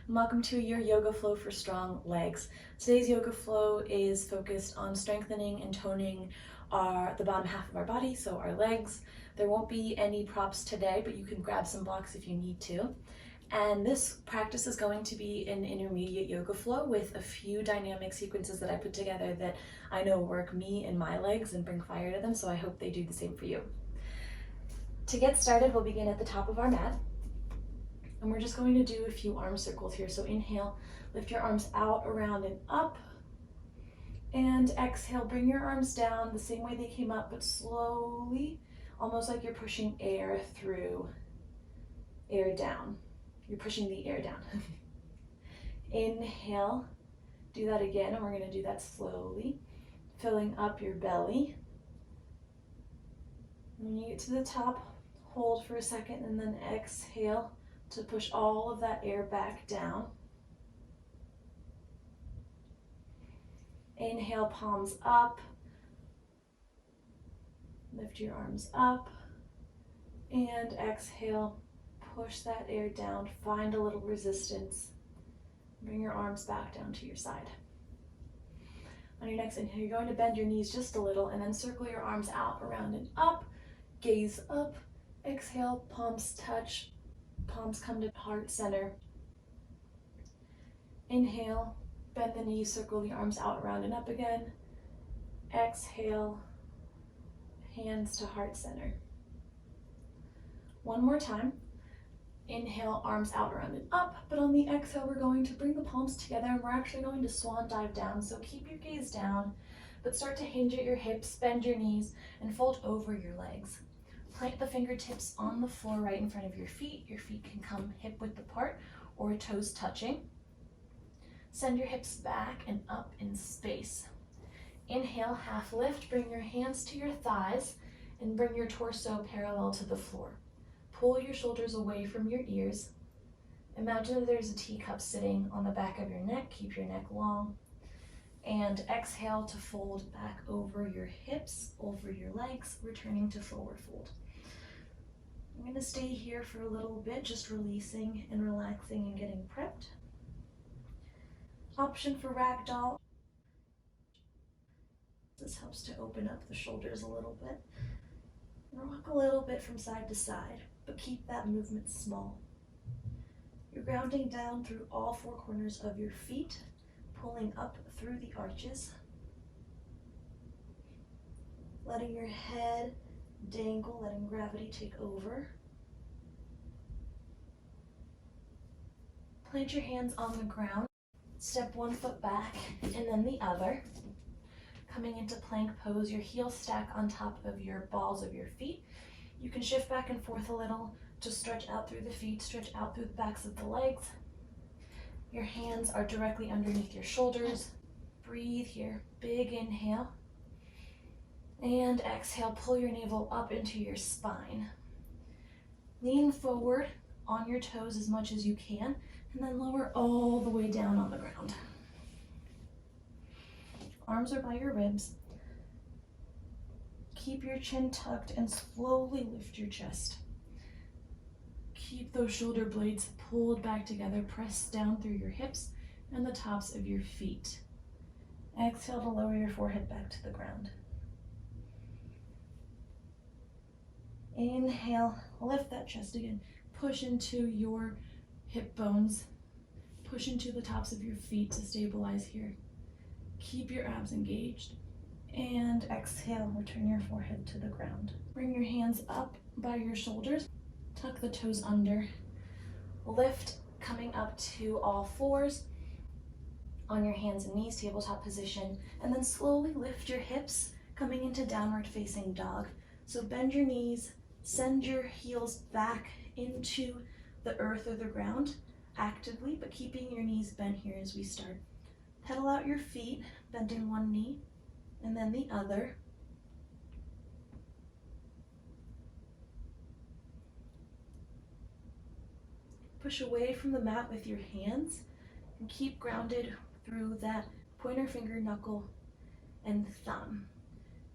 and welcome to your yoga flow for strong legs. Today's yoga flow is focused on strengthening and toning the bottom half of our body, so our legs. There won't be any props today, but you can grab some blocks if you need to. And this practice is going to be an intermediate yoga flow with a few dynamic sequences that I put together that I know work me and my legs and bring fire to them, so I hope they do the same for you. To get started, we'll begin at the top of our mat. And we're just going to do a few arm circles here. So inhale, lift your arms out, around, and up. And exhale, bring your arms down the same way they came up, but slowly, almost like you're pushing air through, air down. You're pushing the air down. Inhale, do that again, and we're going to do that slowly, filling up your belly. When you get to the top, hold for a second, and then exhale to push all of that air back down. Inhale, palms up. Lift your arms up. And exhale, push that air down. Find a little resistance. Bring your arms back down to your side. On your next inhale, you're going to bend your knees just a little and then circle your arms out, around, and up. Gaze up. Exhale, palms touch. Palms come to heart center. Inhale, bend the knees, circle the arms out, around, and up again. Exhale, hands to heart center. One more time. Inhale, arms out, around, and up. But on the exhale, we're going to bring the palms together and we're actually going to swan dive down. So keep your gaze down, but start to hinge at your hips, bend your knees, and fold over your legs. Plant the fingertips on the floor right in front of your feet. Your feet can come hip width apart or toes touching. Send your hips back and up in space. Inhale, half lift. Bring your hands to your thighs and bring your torso parallel to the floor. Pull your shoulders away from your ears. Imagine that there's a teacup sitting on the back of your neck. Keep your neck long. And exhale to fold back over your hips, over your legs, returning to forward fold. I'm going to stay here for a little bit, just releasing and relaxing and getting prepped. Option for ragdoll. This helps to open up the shoulders a little bit. Rock a little bit from side to side, but keep that movement small. You're grounding down through all four corners of your feet, pulling up through the arches. Letting your head dangle, letting gravity take over. Plant your hands on the ground. Step one foot back and then the other. Coming into plank pose, your heels stack on top of your balls of your feet. You can shift back and forth a little to stretch out through the feet, stretch out through the backs of the legs. Your hands are directly underneath your shoulders. Breathe here. Big inhale. And exhale, pull your navel up into your spine. Lean forward on your toes as much as you can, and then lower all the way down on the ground. Arms are by your ribs. Keep your chin tucked and slowly lift your chest. Keep those shoulder blades pulled back together. Press down through your hips and the tops of your feet. Exhale to lower your forehead back to the ground. Inhale, lift that chest again. Push into your hip bones. Push into the tops of your feet to stabilize here. Keep your abs engaged. And exhale, return your forehead to the ground. Bring your hands up by your shoulders. Tuck the toes under. Lift, coming up to all fours. On your hands and knees, tabletop position. And then slowly lift your hips, coming into downward facing dog. So bend your knees. Send your heels back into the earth or the ground actively, but keeping your knees bent here as we start. Pedal out your feet, bending one knee and then the other. Push away from the mat with your hands and keep grounded through that pointer finger, knuckle, and thumb.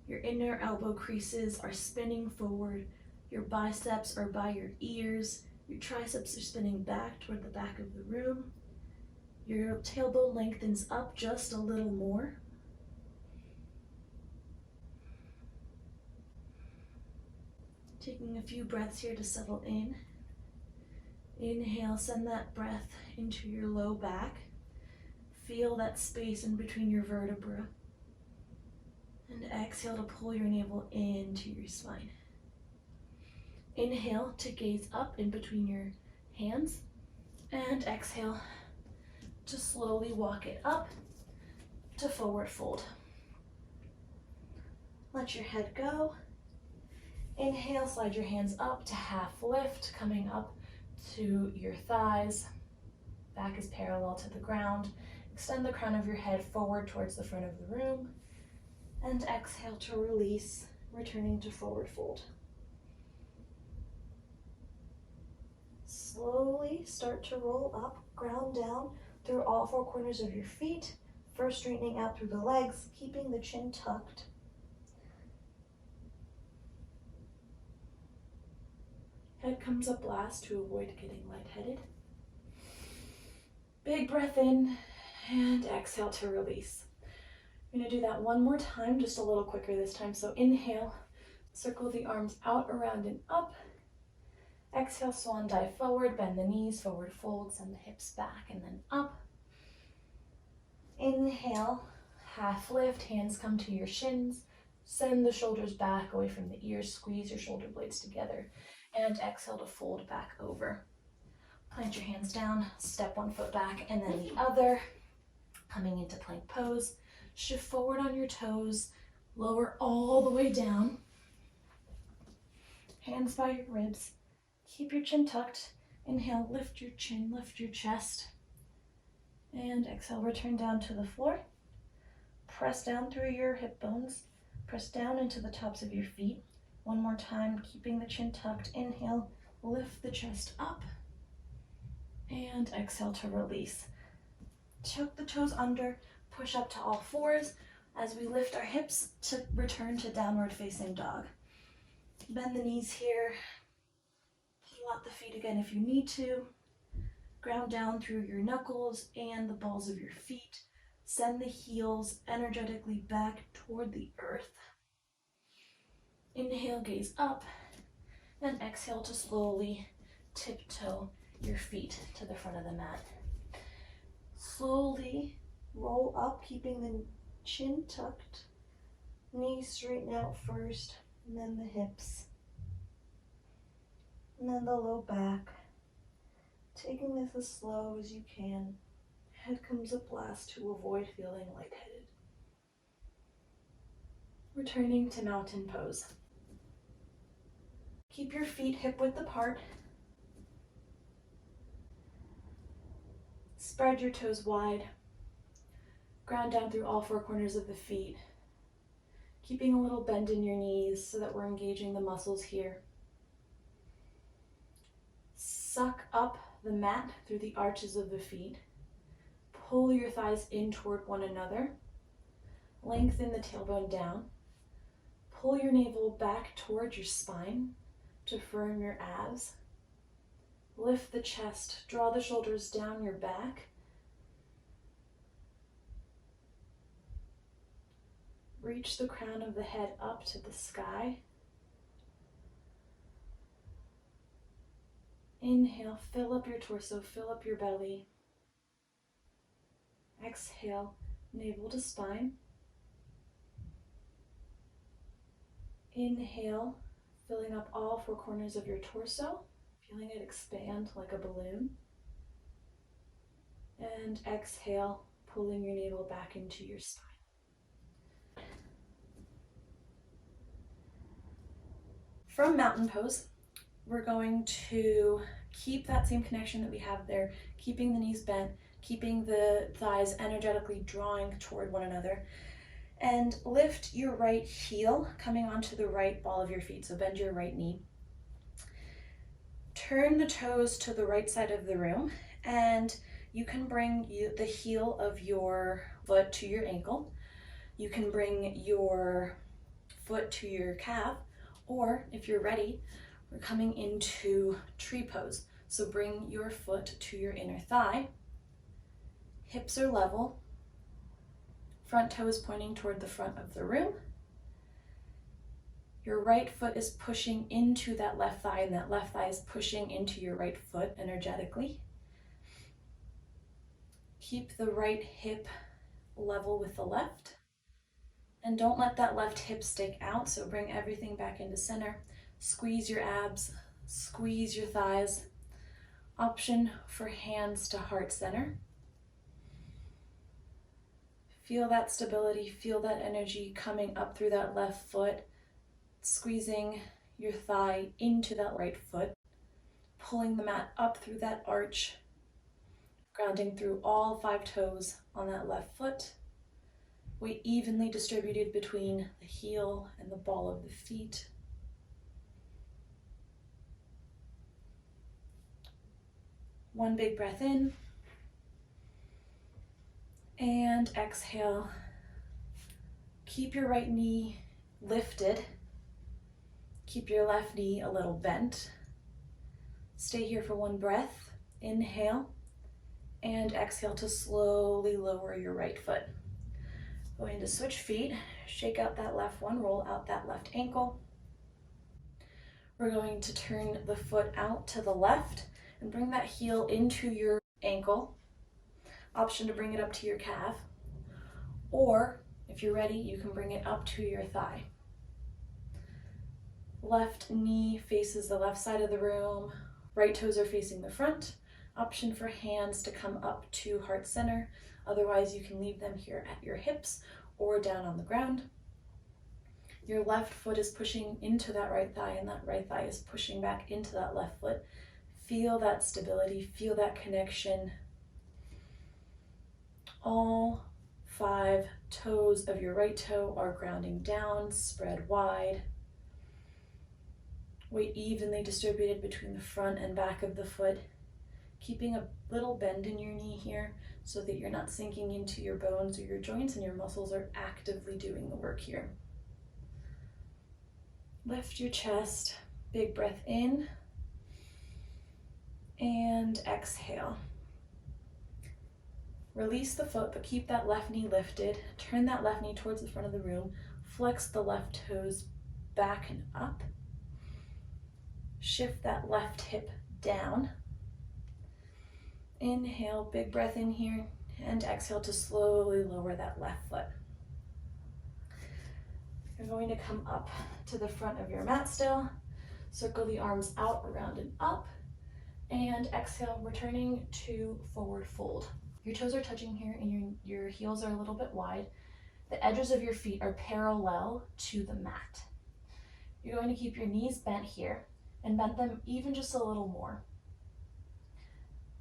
Your inner elbow creases are spinning forward. Your biceps are by your ears. Your triceps are spinning back toward the back of the room. Your tailbone lengthens up just a little more. Taking a few breaths here to settle in. Inhale, send that breath into your low back. Feel that space in between your vertebrae. And exhale to pull your navel into your spine. Inhale to gaze up in between your hands. And exhale to slowly walk it up to forward fold. Let your head go. Inhale, slide your hands up to half lift, coming up to your thighs. Back is parallel to the ground. Extend the crown of your head forward towards the front of the room. And exhale to release, returning to forward fold. Slowly start to roll up, ground down through all four corners of your feet. First straightening out through the legs, keeping the chin tucked. Head comes up last to avoid getting lightheaded. Big breath in and exhale to release. I'm going to do that one more time, just a little quicker this time. So inhale, circle the arms out, around, and up. Exhale, swan dive forward, bend the knees, forward fold, send the hips back and then up. Inhale, half lift, hands come to your shins. Send the shoulders back away from the ears, squeeze your shoulder blades together. And exhale to fold back over. Plant your hands down, step one foot back and then the other. Coming into plank pose. Shift forward on your toes, lower all the way down. Hands by your ribs. Keep your chin tucked. Inhale, lift your chin, lift your chest. And exhale, return down to the floor. Press down through your hip bones. Press down into the tops of your feet. One more time, keeping the chin tucked. Inhale, lift the chest up. And exhale to release. Tuck the toes under. Push up to all fours as we lift our hips to return to downward facing dog. Bend the knees here. Peel out the feet again if you need to. Ground down through your knuckles and the balls of your feet. Send the heels energetically back toward the earth. Inhale, gaze up. And exhale to slowly tiptoe your feet to the front of the mat. Slowly roll up, keeping the chin tucked. Knees straighten out first, and then the hips. And then the low back. Taking this as slow as you can. Head comes up last to avoid feeling lightheaded. Returning to mountain pose. Keep your feet hip width apart. Spread your toes wide. Ground down through all four corners of the feet. Keeping a little bend in your knees so that we're engaging the muscles here. Suck up the mat through the arches of the feet. Pull your thighs in toward one another. Lengthen the tailbone down. Pull your navel back towards your spine to firm your abs. Lift the chest, draw the shoulders down your back. Reach the crown of the head up to the sky. Inhale, fill up your torso, fill up your belly. Exhale, navel to spine. Inhale, filling up all four corners of your torso, feeling it expand like a balloon. And exhale, pulling your navel back into your spine. From mountain pose, we're going to keep that same connection that we have there, keeping the knees bent, keeping the thighs energetically drawing toward one another, and lift your right heel coming onto the right ball of your feet, so bend your right knee. Turn the toes to the right side of the room, and you can bring the heel of your foot to your ankle. You can bring your foot to your calf, or if you're ready, we're coming into tree pose. So bring your foot to your inner thigh. Hips are level. Front toe is pointing toward the front of the room. Your right foot is pushing into that left thigh, and that left thigh is pushing into your right foot energetically. Keep the right hip level with the left. And don't let that left hip stick out, so bring everything back into center. Squeeze your abs, squeeze your thighs. Option for hands to heart center. Feel that stability, feel that energy coming up through that left foot, squeezing your thigh into that right foot, pulling the mat up through that arch, grounding through all 5 toes on that left foot. Weight evenly distributed between the heel and the ball of the feet. One big breath in. And exhale. Keep your right knee lifted. Keep your left knee a little bent. Stay here for 1 breath. Inhale. And exhale to slowly lower your right foot. Going to switch feet, shake out that left one, roll out that left ankle. We're going to turn the foot out to the left and bring that heel into your ankle. Option to bring it up to your calf. Or, if you're ready, you can bring it up to your thigh. Left knee faces the left side of the room. Right toes are facing the front. Option for hands to come up to heart center. Otherwise, you can leave them here at your hips or down on the ground. Your left foot is pushing into that right thigh, and that right thigh is pushing back into that left foot. Feel that stability, feel that connection. All 5 toes of your right toe are grounding down, spread wide. Weight evenly distributed between the front and back of the foot. Keeping a little bend in your knee here so that you're not sinking into your bones or your joints, and your muscles are actively doing the work here. Lift your chest, big breath in, and exhale. Release the foot, but keep that left knee lifted. Turn that left knee towards the front of the room. Flex the left toes back and up. Shift that left hip down. Inhale, big breath in here, and exhale to slowly lower that left foot. You're going to come up to the front of your mat still. Circle the arms out, around, and up. And exhale, returning to forward fold. Your toes are touching here, and your heels are a little bit wide. The edges of your feet are parallel to the mat. You're going to keep your knees bent here, and bend them even just a little more.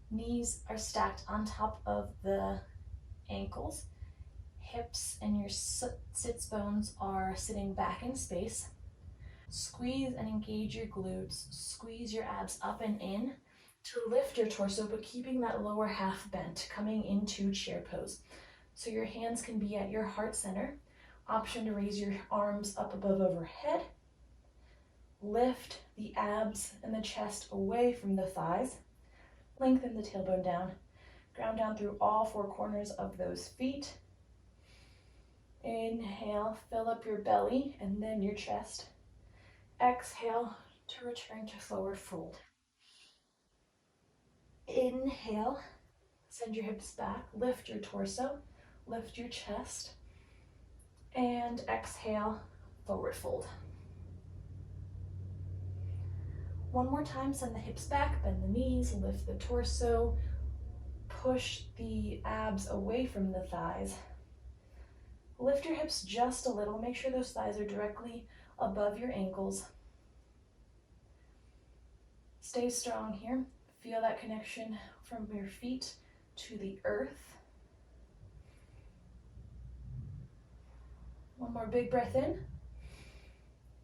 Knees are stacked on top of the ankles. Hips and your sits bones are sitting back in space. Squeeze and engage your glutes. Squeeze your abs up and in to lift your torso, but keeping that lower half bent, coming into chair pose. So your hands can be at your heart center. Option to raise your arms up above overhead. Lift the abs and the chest away from the thighs. Lengthen the tailbone down. Ground down through all 4 corners of those feet. Inhale, fill up your belly and then your chest. Exhale to return to forward fold. Inhale, send your hips back, lift your torso, lift your chest, and exhale, forward fold. One more time, send the hips back, bend the knees, lift the torso, push the abs away from the thighs. Lift your hips just a little, make sure those thighs are directly above your ankles. Stay strong here, feel that connection from your feet to the earth. One more big breath in.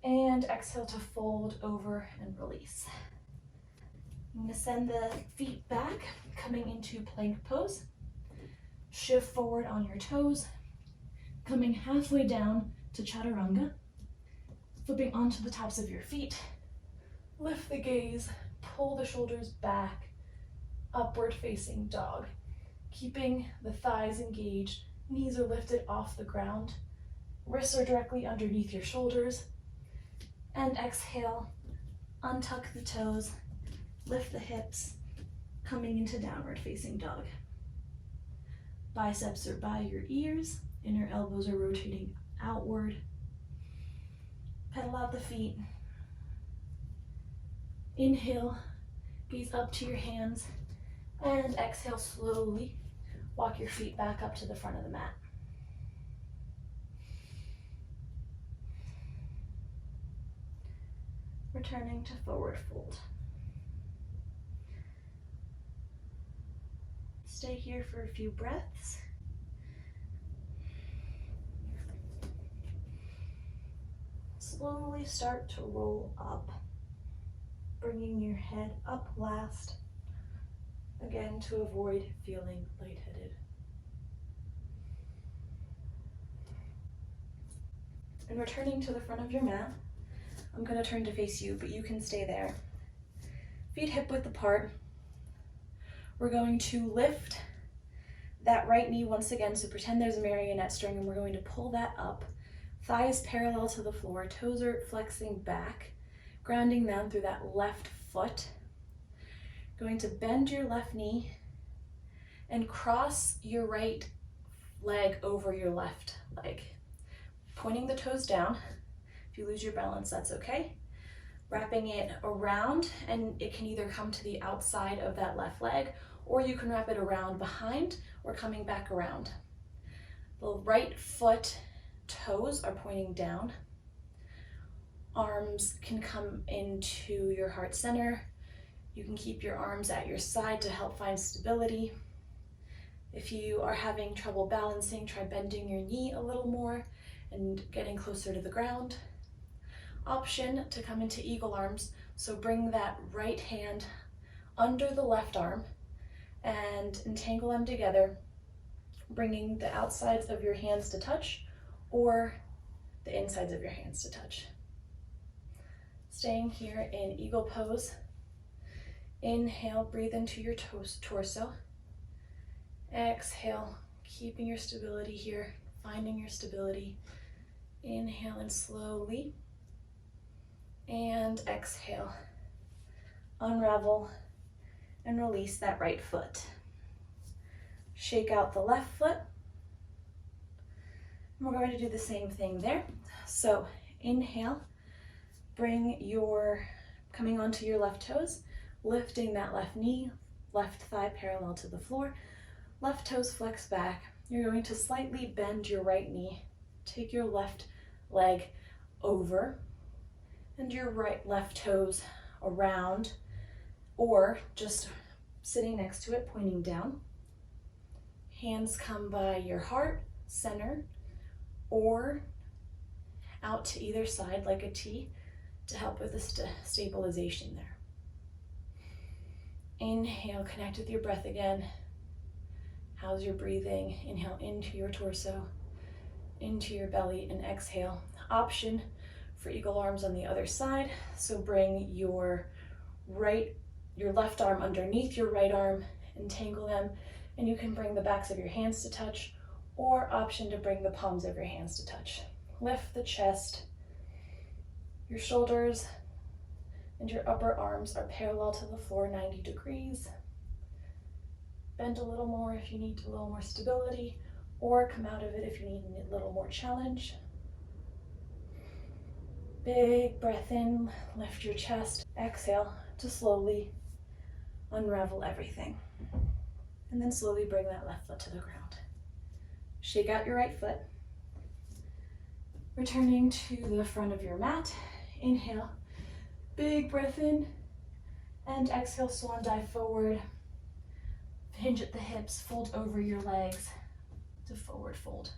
And exhale to fold over and release. I'm going to send the feet back, coming into plank pose. Shift forward on your toes, coming halfway down to chaturanga. Flipping onto the tops of your feet. Lift the gaze, pull the shoulders back, upward facing dog. keeping the thighs engaged, knees are lifted off the ground, wrists are directly underneath your shoulders, and exhale, untuck the toes, lift the hips, coming into downward facing dog. Biceps are by your ears, inner elbows are rotating outward. Pedal out the feet. Inhale, gaze up to your hands, and exhale slowly. Walk your feet back up to the front of the mat. Returning to forward fold. Stay here for a few breaths. Slowly start to roll up, bringing your head up last, again to avoid feeling lightheaded. And returning to the front of your mat, I'm going to turn to face you, but you can stay there. Feet hip width apart. We're going to lift that right knee once again, so pretend there's a marionette string, and we're going to pull that up. Thighs parallel to the floor, toes are flexing back, grounding down through that left foot. Going to bend your left knee and cross your right leg over your left leg. Pointing the toes down. If you lose your balance, that's okay. Wrapping it around, and it can either come to the outside of that left leg, or you can wrap it around behind or coming back around. The right foot toes are pointing down. Arms can come into your heart center. You can keep your arms at your side to help find stability. If you are having trouble balancing, try bending your knee a little more and getting closer to the ground. Option to come into eagle arms, so bring that right hand under the left arm and entangle them together, bringing the outsides of your hands to touch or the insides of your hands to touch. Staying here in eagle pose. Inhale, breathe into your torso. Exhale, keeping your stability here, finding your stability. Inhale and slowly. And exhale. Unravel and release that right foot. Shake out the left foot. And we're going to do the same thing there. So inhale, bring your, coming onto your left toes, lifting that left knee, left thigh parallel to the floor, left toes flex back. You're going to slightly bend your right knee, take your left leg over, and your left toes around, or just sitting next to it, pointing down. Hands come by your heart center or out to either side like a T to help with the stabilization there. Inhale, connect with your breath again. How's your breathing? Inhale into your torso, into your belly, and exhale. Option for eagle arms on the other side. So bring your left arm underneath your right arm, entangle them, and you can bring the backs of your hands to touch, or option to bring the palms of your hands to touch. Lift the chest. Your shoulders and your upper arms are parallel to the floor, 90 degrees. Bend a little more if you need a little more stability, or come out of it if you need a little more challenge. Big breath in, lift your chest. Exhale to slowly unravel everything. And then slowly bring that left foot to the ground. Shake out your right foot. Returning to the front of your mat. Inhale, big breath in, and exhale, swan dive forward. Hinge at the hips, fold over your legs to forward fold.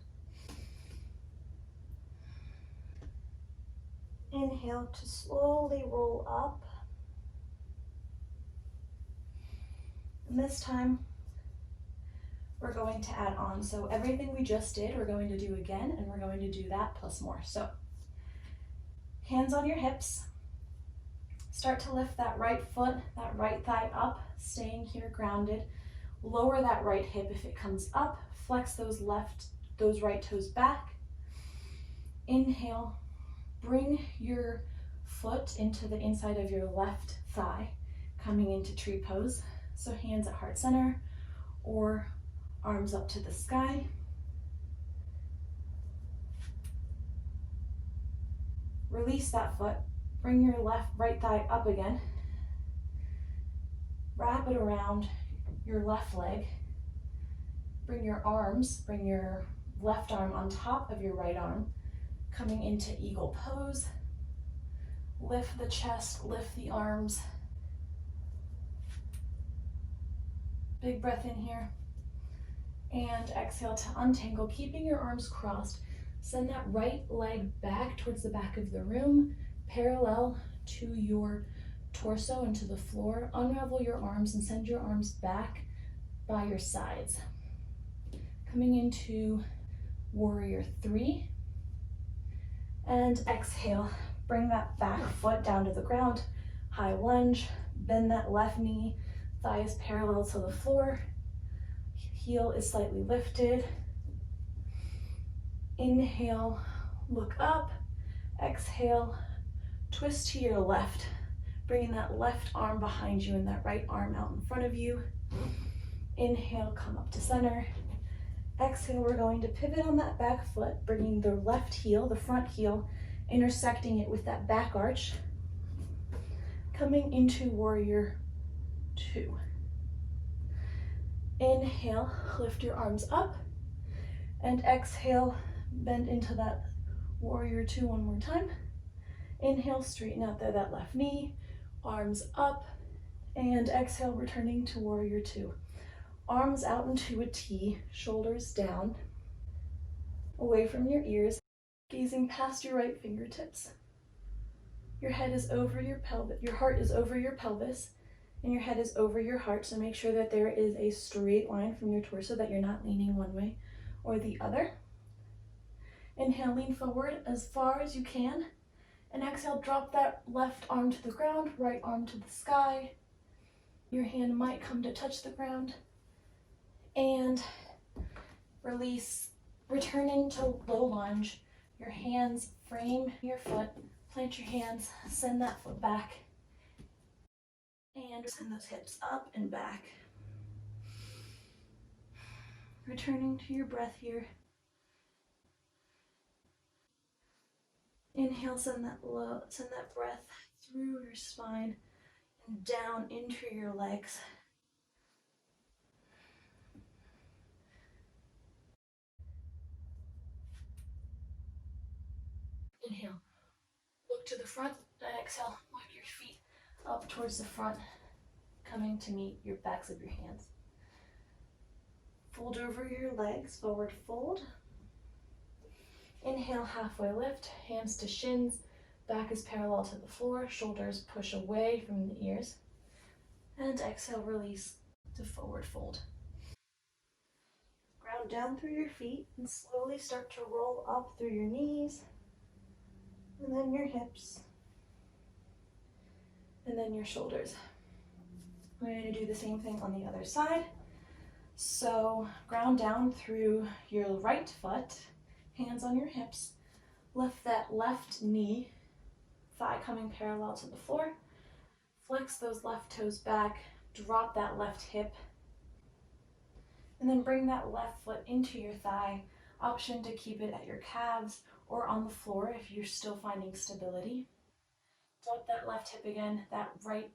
Inhale to slowly roll up. And this time, we're going to add on. So everything we just did, we're going to do again, and we're going to do that plus more. So hands on your hips. Start to lift that right foot, that right thigh up, staying here grounded. Lower that right hip if it comes up. Flex those right toes back. Inhale, bring your foot into the inside of your left thigh, coming into tree pose. So hands at heart center or arms up to the sky. Release that foot. Bring your right thigh up again. Wrap it around your left leg. Bring your left arm on top of your right arm, coming into eagle pose. Lift the chest, lift the arms. Big breath in here. And exhale to untangle, keeping your arms crossed. Send that right leg back towards the back of the room, parallel to your torso and to the floor. Unravel your arms and send your arms back by your sides. Coming into warrior 3. And exhale, bring that back foot down to the ground. High lunge, bend that left knee, thighs parallel to the floor. Heel is slightly lifted. Inhale, look up. Exhale, twist to your left, bringing that left arm behind you and that right arm out in front of you. Inhale, come up to center. Exhale, we're going to pivot on that back foot, bringing the left heel, the front heel, intersecting it with that back arch. Coming into warrior 2. Inhale, lift your arms up, and exhale, bend into that warrior 2 one more time. Inhale, straighten out there that left knee, arms up, and exhale, returning to warrior 2. Arms out into a T, shoulders down, away from your ears, gazing past your right fingertips. Your head is over your pelvis, your heart is over your pelvis, and your head is over your heart, so make sure that there is a straight line from your torso, that you're not leaning one way or the other. Inhale, lean forward as far as you can, and exhale, drop that left arm to the ground, right arm to the sky. Your hand might come to touch the ground. And release, returning to low lunge. Your hands frame your foot, plant your hands, send that foot back, and send those hips up and back. Returning to your breath here. Inhale, send that breath through your spine and down into your legs. Inhale, look to the front, and exhale, walk your feet up towards the front, coming to meet your backs of your hands. Fold over your legs, forward fold. Inhale, halfway lift, hands to shins, back is parallel to the floor, shoulders push away from the ears. And exhale, release to forward fold. Ground down through your feet and slowly start to roll up through your knees, and then your hips, and then your shoulders. We're going to do the same thing on the other side. So ground down through your right foot, hands on your hips, lift that left knee, thigh coming parallel to the floor, flex those left toes back, drop that left hip, and then bring that left foot into your thigh. Option to keep it at your calves or on the floor if you're still finding stability. Drop that left hip again, that right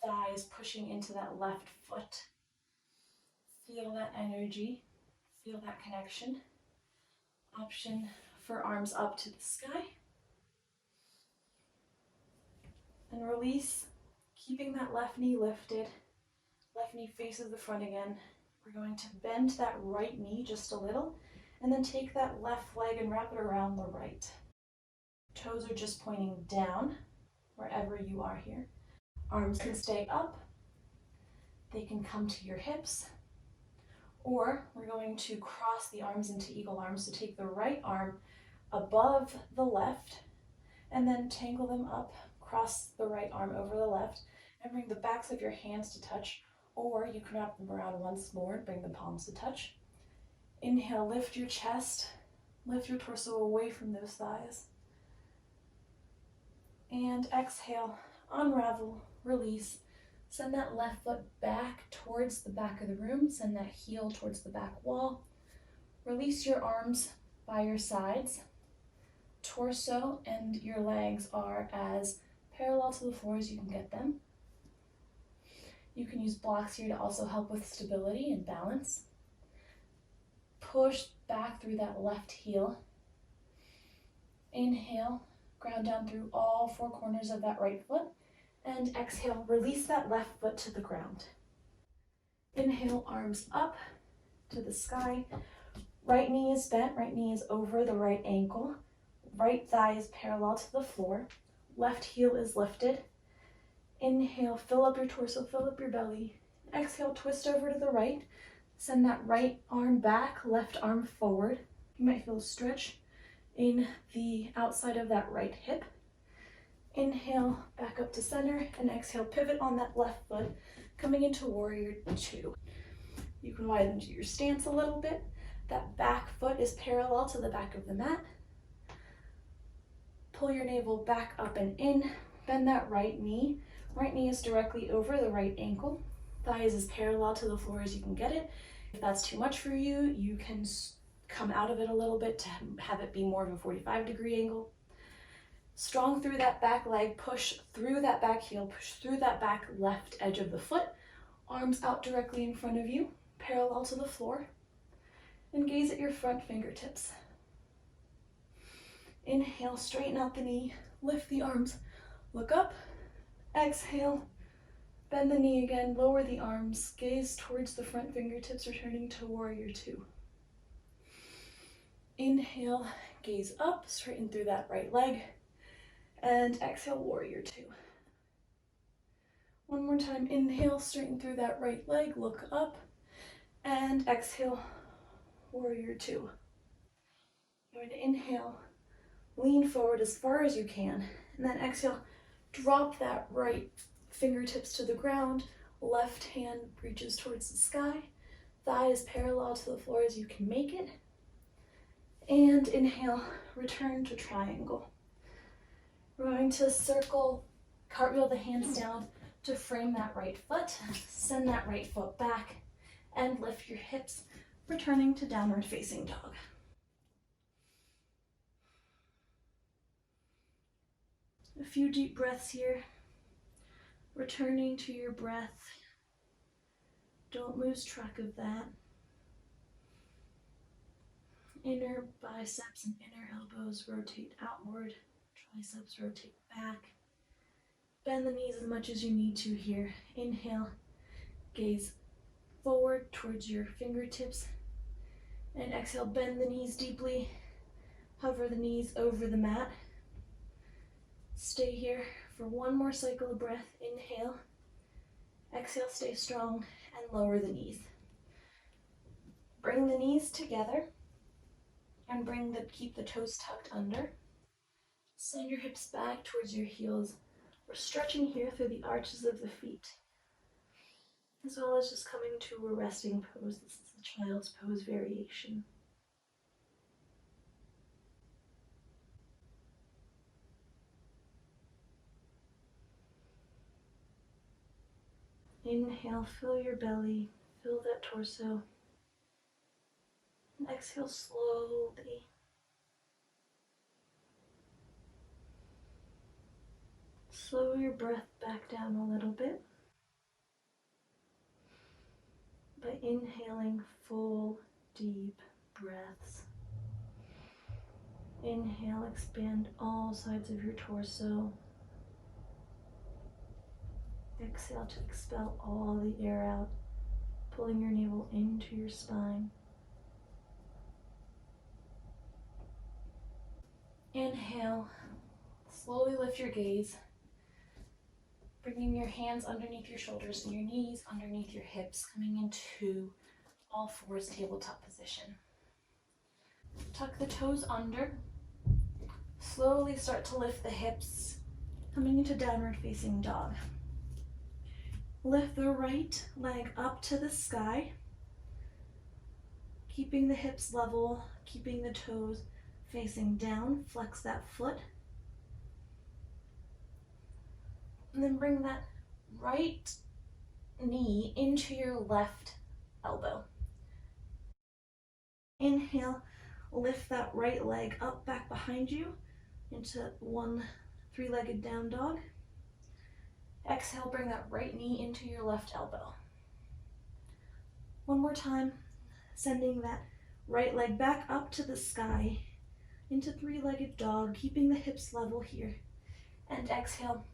thigh is pushing into that left foot. Feel that energy, feel that connection. Option for arms up to the sky. And release, keeping that left knee lifted. Left knee faces the front again. We're going to bend that right knee just a little, and then take that left leg and wrap it around the right. Toes are just pointing down, wherever you are here. Arms can stay up. They can come to your hips. Or we're going to cross the arms into eagle arms. So take the right arm above the left, and then tangle them up, cross the right arm over the left, and bring the backs of your hands to touch, or you can wrap them around once more and bring the palms to touch. Inhale, lift your chest, lift your torso away from those thighs. And exhale, unravel, release. Send that left foot back towards the back of the room. Send that heel towards the back wall. Release your arms by your sides. Torso and your legs are as parallel to the floor as you can get them. You can use blocks here to also help with stability and balance. Push back through that left heel. Inhale, ground down through all four corners of that right foot. And exhale, release that left foot to the ground. Inhale, arms up to the sky. Right knee is bent, right knee is over the right ankle. Right thigh is parallel to the floor. Left heel is lifted. Inhale, fill up your torso, fill up your belly. Exhale, twist over to the right. Send that right arm back, left arm forward. You might feel a stretch in the outside of that right hip. Inhale, back up to center, and exhale, pivot on that left foot, coming into warrior two. You can widen your stance a little bit. That back foot is parallel to the back of the mat. Pull your navel back up and in. Bend that right knee. Right knee is directly over the right ankle. Thigh is as parallel to the floor as you can get it. If that's too much for you, you can come out of it a little bit to have it be more of a 45-degree angle. Strong through that back leg, push through that back heel, push through that back left edge of the foot. Arms out directly in front of you, parallel to the floor. And gaze at your front fingertips. Inhale, straighten out the knee, lift the arms, look up. Exhale, bend the knee again, lower the arms, gaze towards the front fingertips, returning to warrior two. Inhale, gaze up, straighten through that right leg, and exhale, warrior two. One more time, inhale, straighten through that right leg, look up, and exhale, warrior two. You're going to inhale, lean forward as far as you can, and then exhale, drop that right fingertips to the ground, left hand reaches towards the sky, thigh is parallel to the floor as you can make it, and inhale, return to triangle. We're going to circle, cartwheel the hands down to frame that right foot, send that right foot back, and lift your hips, returning to downward facing dog. A few deep breaths here, returning to your breath. Don't lose track of that. Inner biceps and inner elbows rotate outward, triceps rotate back. Bend the knees as much as you need to here. Inhale, gaze forward towards your fingertips. And exhale, bend the knees deeply. Hover the knees over the mat. Stay here for one more cycle of breath. Inhale, exhale, stay strong, and lower the knees. Bring the knees together and keep the toes tucked under. Send your hips back towards your heels. We're stretching here through the arches of the feet, as well as just coming to a resting pose. This is the child's pose variation. Inhale, fill your belly, fill that torso. And exhale slowly. Slow your breath back down a little bit by inhaling full, deep breaths. Inhale, expand all sides of your torso. Exhale to expel all the air out, pulling your navel into your spine. Inhale, slowly lift your gaze, bringing your hands underneath your shoulders and your knees underneath your hips, coming into all fours tabletop position. Tuck the toes under. Slowly start to lift the hips, coming into downward facing dog. Lift the right leg up to the sky, keeping the hips level, keeping the toes facing down. Flex that foot. And then bring that right knee into your left elbow. Inhale, lift that right leg up back behind you into one three-legged down dog. Exhale, bring that right knee into your left elbow. One more time, sending that right leg back up to the sky into three-legged dog, keeping the hips level here. And exhale,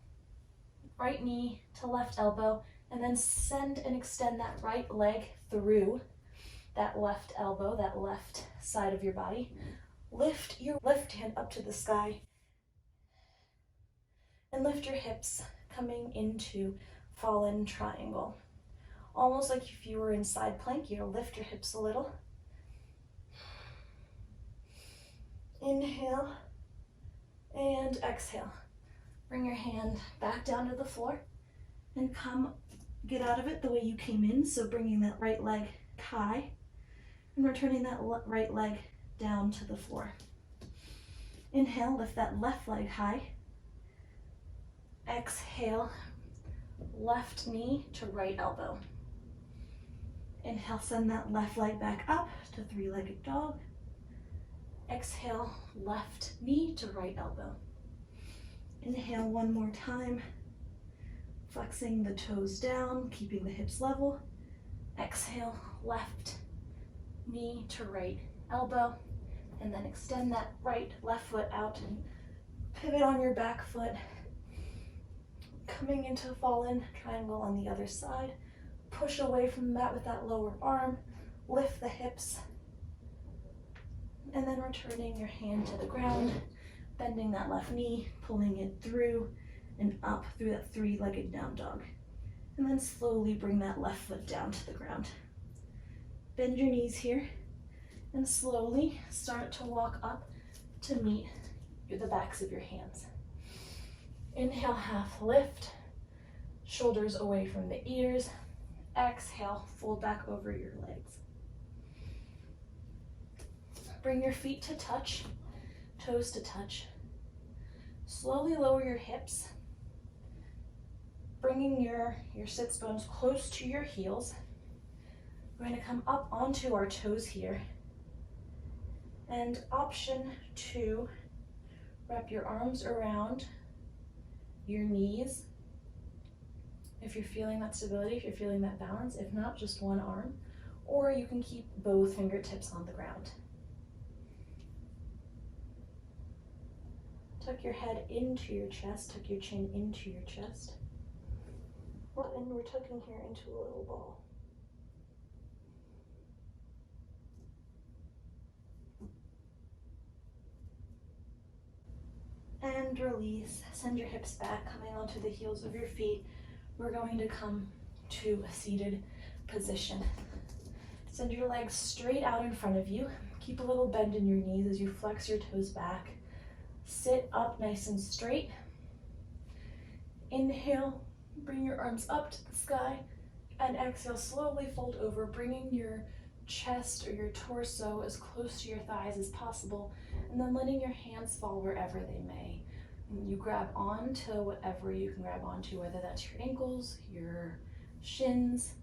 right knee to left elbow, and then send and extend that right leg through that left elbow, that left side of your body. Lift your left hand up to the sky and lift your hips, coming into fallen triangle. Almost like if you were in side plank, you'll lift your hips a little. Inhale and exhale. Bring your hand back down to the floor and get out of it the way you came in. So bringing that right leg high and returning that right leg down to the floor. Inhale, lift that left leg high. Exhale, left knee to right elbow. Inhale, send that left leg back up to three-legged dog. Exhale, left knee to right elbow. Inhale one more time, flexing the toes down, keeping the hips level. Exhale, left knee to right elbow, and then extend that left foot out and pivot on your back foot, coming into a fallen triangle on the other side. Push away from that with that lower arm, lift the hips, and then returning your hand to the ground, bending that left knee, pulling it through and up through that three-legged down dog. And then slowly bring that left foot down to the ground. Bend your knees here and slowly start to walk up to meet the backs of your hands. Inhale, half lift, shoulders away from the ears. Exhale, fold back over your legs. Bring your feet to touch, toes to touch. Slowly lower your hips, bringing your sits bones close to your heels. We're going to come up onto our toes here. And option 2, wrap your arms around your knees. If you're feeling that stability, if you're feeling that balance, if not, just one arm, or you can keep both fingertips on the ground. Tuck your head into your chest, tuck your chin into your chest. And we're tucking here into a little ball. And release, send your hips back, coming onto the heels of your feet. We're going to come to a seated position. Send your legs straight out in front of you. Keep a little bend in your knees as you flex your toes back. Sit up nice and straight. Inhale, bring your arms up to the sky, and exhale, slowly fold over, bringing your chest or your torso as close to your thighs as possible, and then letting your hands fall wherever they may. And you grab onto whatever you can grab onto, whether that's your ankles, your shins,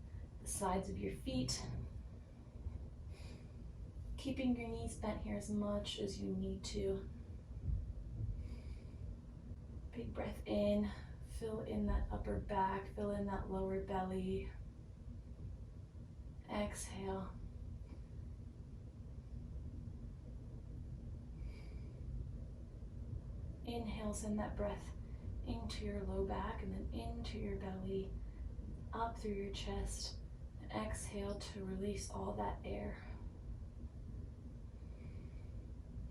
the sides of your feet. Keeping your knees bent here as much as you need to. Big breath in, fill in that upper back, fill in that lower belly. Exhale. Inhale, send that breath into your low back and then into your belly, up through your chest. And exhale to release all that air.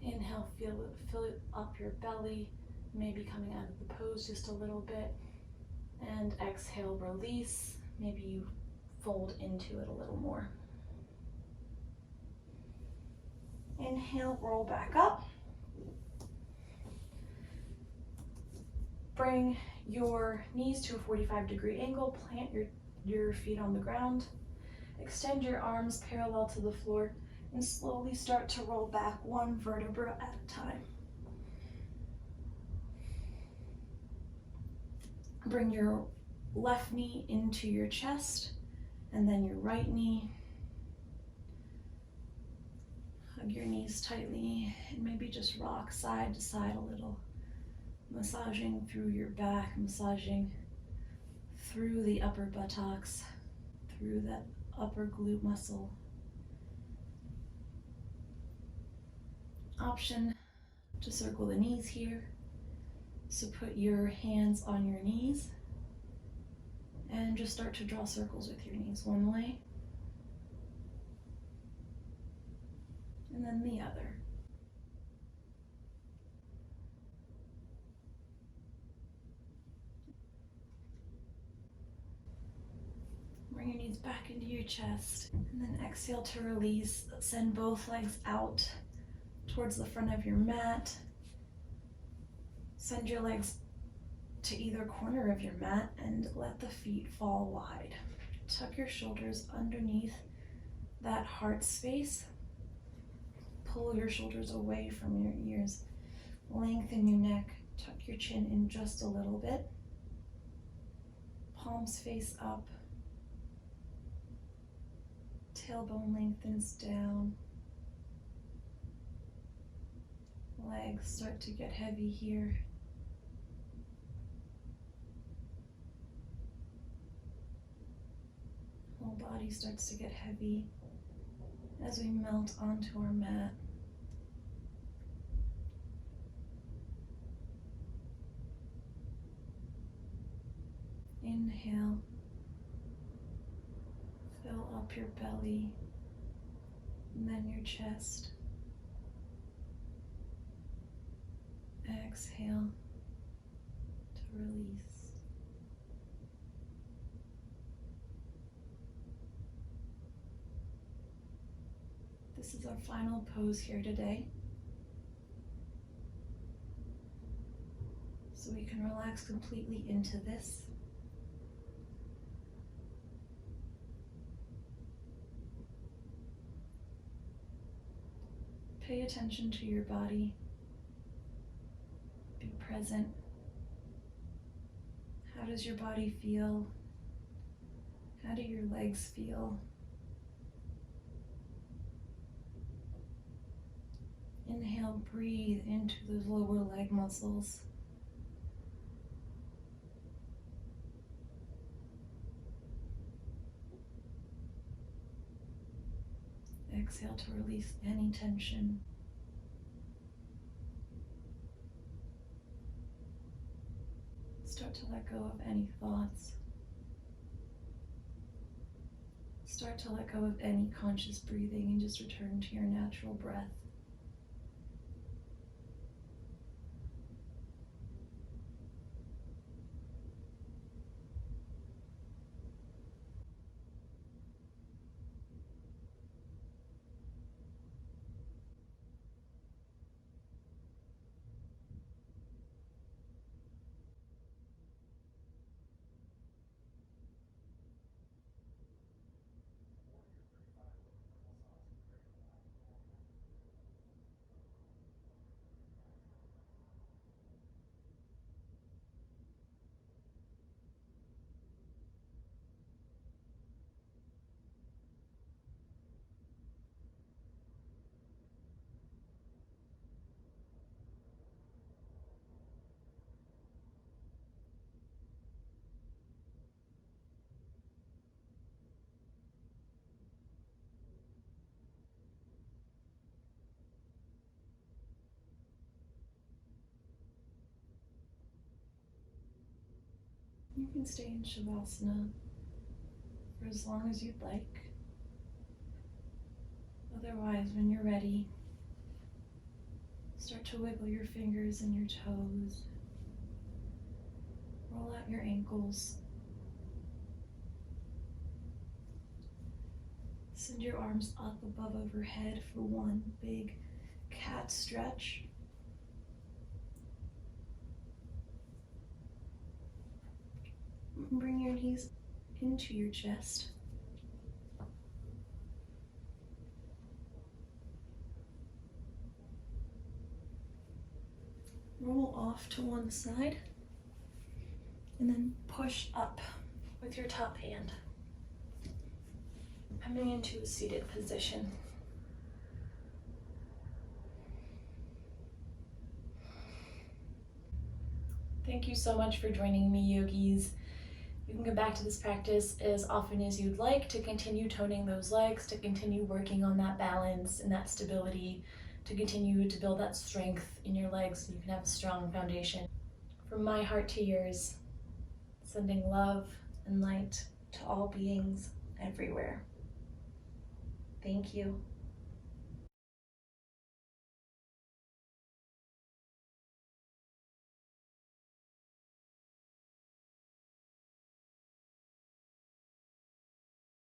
Inhale, fill it up your belly, maybe coming out of the pose just a little bit. And exhale, release. Maybe you fold into it a little more. Inhale, roll back up. Bring your knees to a 45-degree angle. Plant your your feet on the ground. Extend your arms parallel to the floor and slowly start to roll back one vertebra at a time. Bring your left knee into your chest and then your right knee. Hug your knees tightly and maybe just rock side to side a little, massaging through your back, massaging through the upper buttocks, through that upper glute muscle. Option to circle the knees here. So put your hands on your knees and just start to draw circles with your knees one way and then the other. Bring your knees back into your chest and then exhale to release. Send both legs out towards the front of your mat. Send your legs to either corner of your mat and let the feet fall wide. Tuck your shoulders underneath that heart space. Pull your shoulders away from your ears. Lengthen your neck. Tuck your chin in just a little bit. Palms face up. Tailbone lengthens down. Legs start to get heavy here. Whole body starts to get heavy as we melt onto our mat. Inhale, fill up your belly and then your chest. Exhale to release. This is our final pose here today. So we can relax completely into this. Pay attention to your body. Be present. How does your body feel? How do your legs feel? Inhale, breathe into those lower leg muscles. Exhale to release any tension. Start to let go of any thoughts. Start to let go of any conscious breathing and just return to your natural breath. You can stay in Shavasana for as long as you'd like. Otherwise, when you're ready, start to wiggle your fingers and your toes. Roll out your ankles. Send your arms up above overhead for one big cat stretch. Bring your knees into your chest. Roll off to one side and then push up with your top hand. Coming into a seated position. Thank you so much for joining me, yogis. You can come back to this practice as often as you'd like to continue toning those legs, to continue working on that balance and that stability, to continue to build that strength in your legs so you can have a strong foundation. From my heart to yours, sending love and light to all beings everywhere. Thank you.